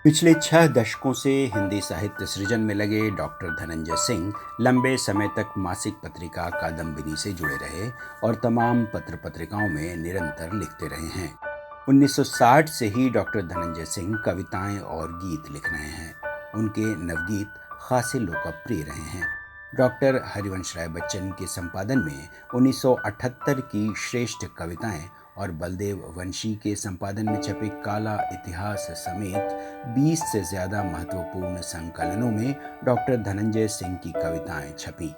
पिछले 6 दशकों से हिंदी साहित्य सृजन में लगे डॉक्टर धनंजय सिंह लंबे समय तक मासिक पत्रिका कादम्बिनी से जुड़े रहे और तमाम पत्र पत्रिकाओं में निरंतर लिखते रहे हैं। 1960 से ही डॉक्टर धनंजय सिंह कविताएं और गीत लिख रहे हैं। उनके नवगीत खासे लोकप्रिय रहे हैं। डॉक्टर हरिवंश राय बच्चन के संपादन में 1978 की श्रेष्ठ कविताएं और बलदेव वंशी के संपादन में छपे काला इतिहास समेत 20 से ज्यादा महत्वपूर्ण संकलनों में डॉक्टर धनंजय सिंह की कविताएं छपी।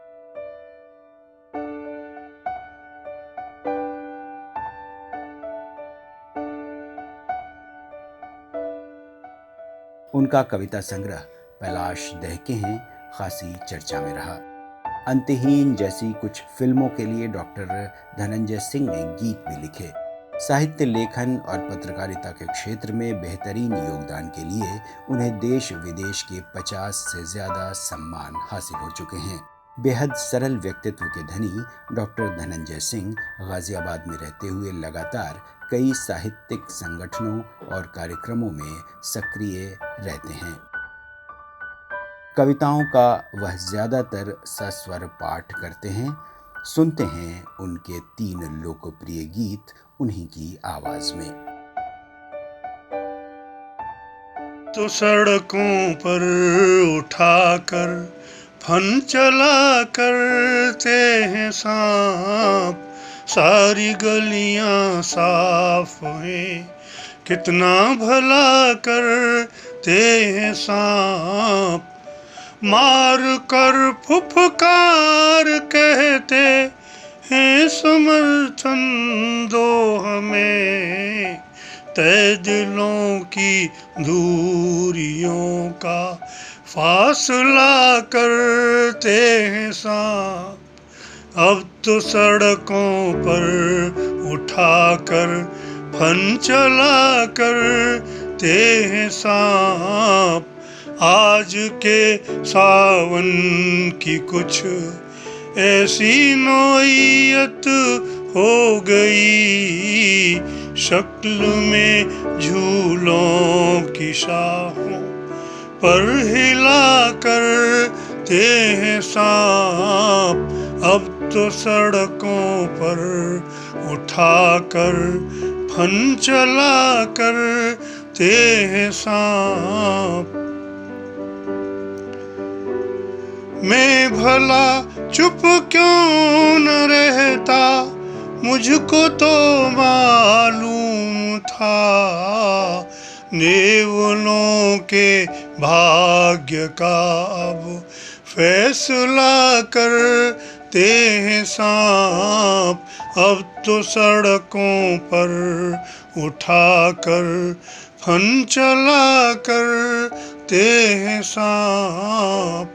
उनका कविता संग्रह पैलाश दहके हैं खासी चर्चा में रहा। अंतहीन जैसी कुछ फिल्मों के लिए डॉक्टर धनंजय सिंह ने गीत भी लिखे। साहित्य लेखन और पत्रकारिता के क्षेत्र में बेहतरीन योगदान के लिए उन्हें देश विदेश के 50 से ज्यादा सम्मान हासिल हो चुके हैं। बेहद सरल व्यक्तित्व के धनी डॉक्टर धनंजय सिंह गाजियाबाद में रहते हुए लगातार कई साहित्यिक संगठनों और कार्यक्रमों में सक्रिय रहते हैं। कविताओं का वह ज्यादातर सस्वर पाठ करते हैं। सुनते हैं उनके 3 लोकप्रिय गीत उन्हीं की आवाज में। तो सड़कों पर उठाकर फन चला करते हैं सांप, सारी गलियां साफ हैं, कितना भला करते हैं सांप, मार कर फुफकार कहते हैं समर्थन दो हमें, तय दिलों की दूरियों का फासला करते हैं सांप। अब तो सड़कों पर उठाकर फन चला करते हैं सांप, आज के सावन की कुछ ऐसी नोयत हो गई, शक्ल में झूलों की शाहों पर हिला करते हैं सांप। अब तो सड़कों पर उठाकर फन चला करते हैं सांप। मैं भला चुप क्यों न रहता, मुझको तो मालूम था, नेवलों के भाग्य का अब फैसला करते हैं सांप। अब तो सड़कों पर उठाकर फन चला करते हैं सांप।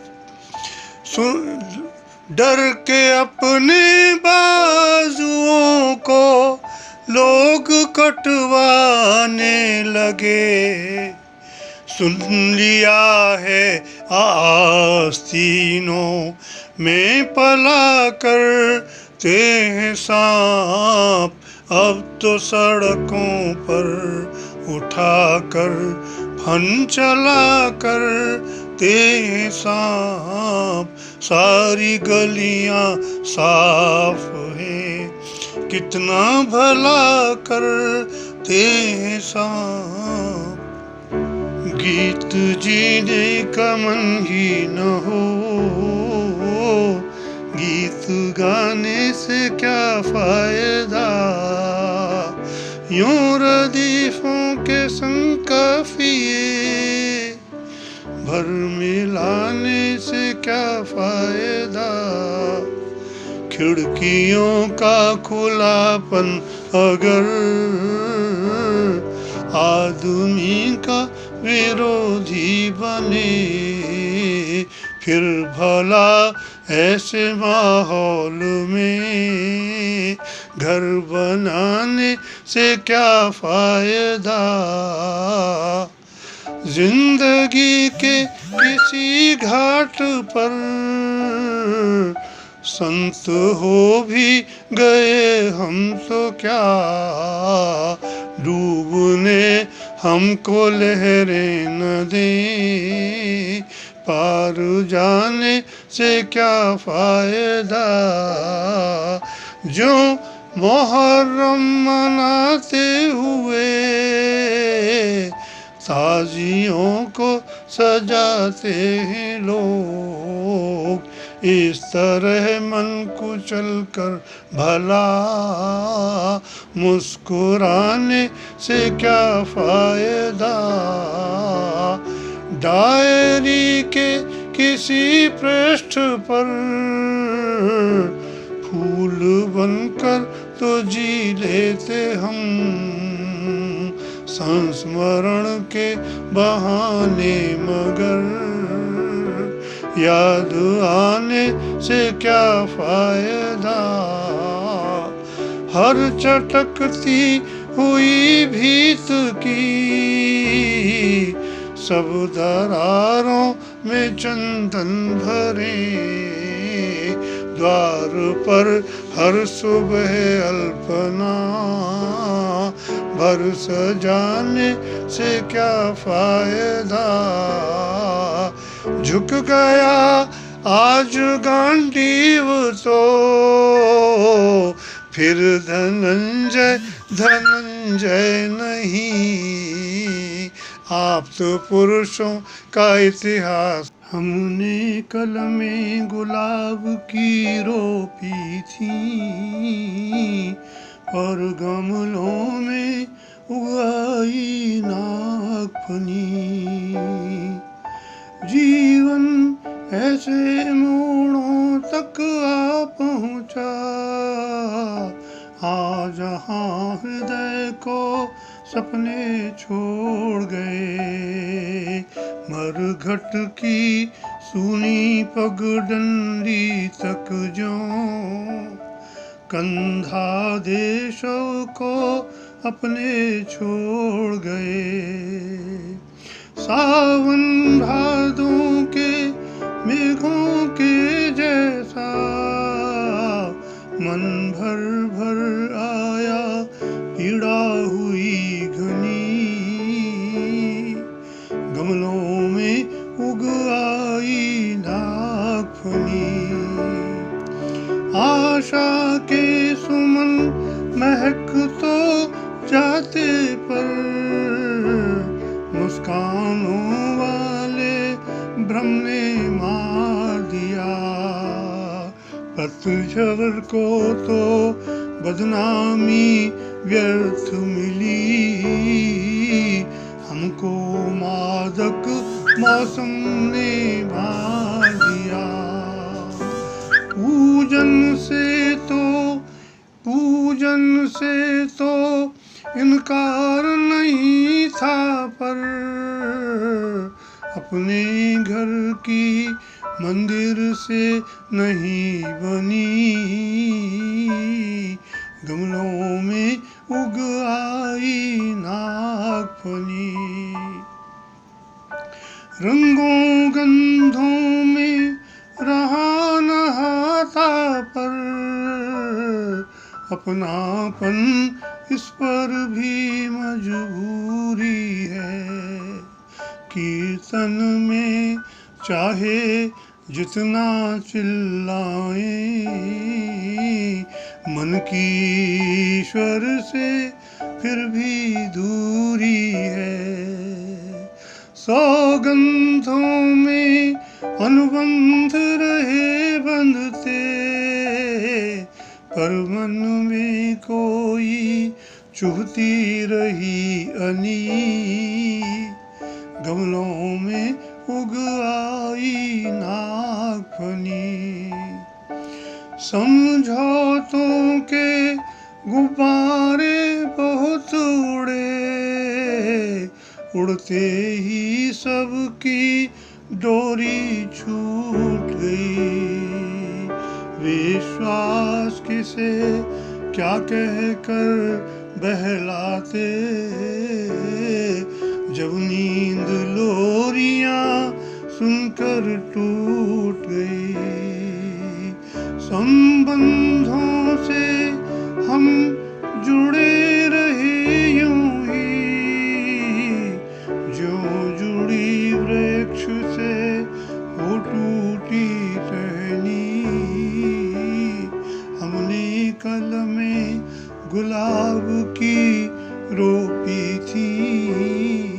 डर के अपने बाजुओं को लोग कटवाने लगे, सुन लिया है आस्तीनों में पला करते हैं सांप। अब तो सड़कों पर उठाकर फन चला करते हैं सांप, सारी गलियां साफ हैं, कितना भला करते हैं सांप। गीत जीने का मन ही न हो, गीत गाने से क्या फायदा, यूं रदीफों के संग काफिए भर मिलाने से क्या फायदा, खिड़कियों का खुलापन अगर आदमी का विरोधी बने, फिर भला ऐसे माहौल में घर बनाने से क्या फायदा। जिंदगी के किसी घाट पर संत हो भी गए हम तो क्या, डूबने हमको लहरें न दे, पार जाने से क्या फायदा। जो मुहर्रम मनाते हुए ताजियों को सजाते हैं लोग, इस तरह मन कुचल कर भला मुस्कुराने से क्या फायदा। डायरी के किसी पृष्ठ पर फूल बनकर तो जी लेते हम, संस्मरण के बहाने, मगर याद आने से क्या फायदा। हर चटकती हुई भीत की सब दरारों में चंदन भरे, द्वार पर हर सुबह अल्पना भर सजाने से क्या फायदा। झुक गया आज गांडीव तो फिर धनंजय धनंजय नहीं, आप तो पुरुषों का इतिहास। हमने कलमे गुलाब की रोपी थी, और गमलों में उगाई नागफनी। जीवन ऐसे मोड़ों तक आ पहुँचा, जहाँ हृदय को सपने छोड़ गए। मरघट की सूनी पगडंडी तक जो कंधा देशों को अपने छोड़ गए। सावन भादों के मेघों के जैसा मन भर भर आया, पीड़ा हुई घनी। गमलों में उग आई नागफनी। आशा के सुमन महक तो जाते पर, मुस्कानों वाले भ्रम ने मार दिया। पतझड़ को तो बदनामी व्यर्थ मिली, हमको मादक मौसम ने मार दिया। पूजन से तो इनकार नहीं था, पर अपने घर की मंदिर से नहीं बनी। गमलों में उग आई नागफनी। रंगों गंधों में रहा नहाता, पर अपनापन इस पर भी मजबूरी है। कीर्तन में चाहे जितना चिल्लाएं, मन की ईश्वर से फिर भी दूरी है। सौगंधों में अनुबंध रहे बंधते, पर मन में कोई चुभती रही अनी। गमलों में उग आई नागफनी। समझौतों के गुब्बारे बहुत उड़े, उड़ते ही सबकी डोरी छूट गई। विश्वास किसे क्या कहकर बहलाते, जब नींद लोरियां सुनकर टूट गई। संबंधों से हम जुड़े रहे यूं ही, ज्यों जुड़ी वृक्ष से हो टूटी टहनी, हमने कलमें गुलाब की रोपी थी।